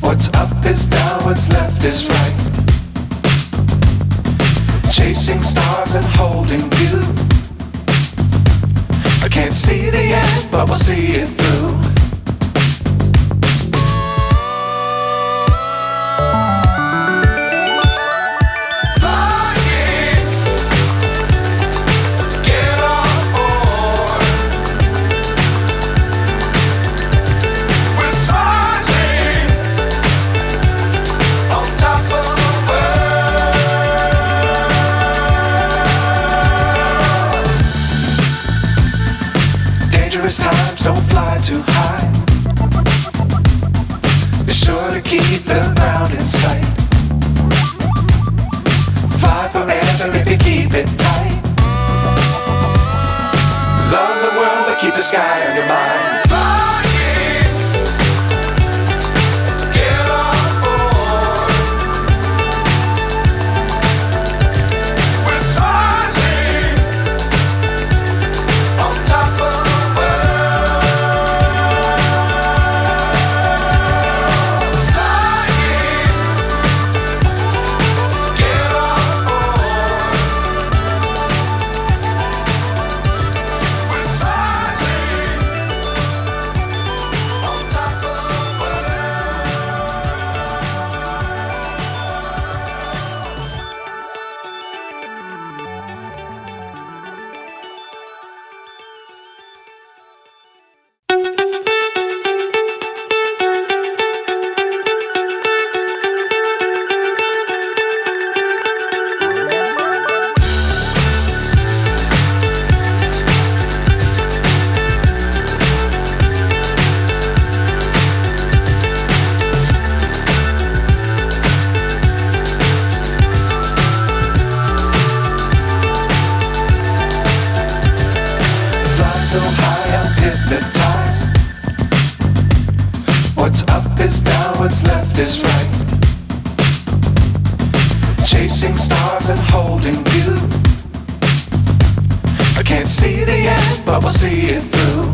What's up is down, what's left is right. Chasing stars and holding you. I can't see the end, but we'll see it through. Times don't fly too high. Be sure to keep the ground in sight. Fly forever if you keep it tight. Love the world but keep the sky on your mind. So high I'm hypnotized. What's up is down, what's left is right. Chasing stars and holding you. I can't see the end, but we'll see it through.